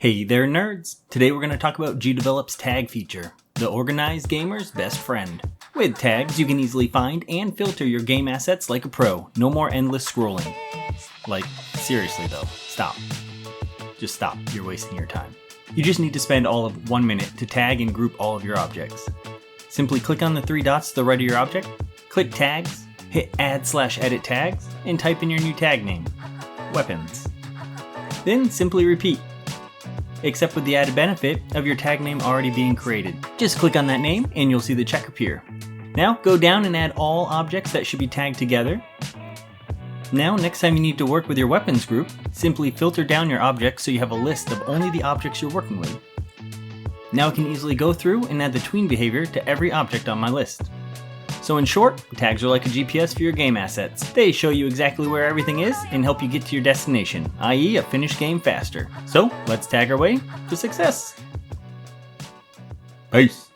Hey there nerds! Today we're going to talk about Gdevelop's tag feature, the organized gamer's best friend. With tags, you can easily find and filter your game assets like a pro. No more endless scrolling. Like, seriously though, stop. Just stop, you're wasting your time. You just need to spend all of 1 minute to tag and group all of your objects. Simply click on the 3 dots to the right of your object, click tags, hit add/edit tags, and type in your new tag name, weapons. Then simply repeat. Except with the added benefit of your tag name already being created. Just click on that name and you'll see the check appear. Now go down and add all objects that should be tagged together. Now next time you need to work with your weapons group, simply filter down your objects so you have a list of only the objects you're working with. Now I can easily go through and add the tween behavior to every object on my list. So in short, tags are like a GPS for your game assets. They show you exactly where everything is and help you get to your destination, i.e. a finished game faster. So let's tag our way to success. Peace.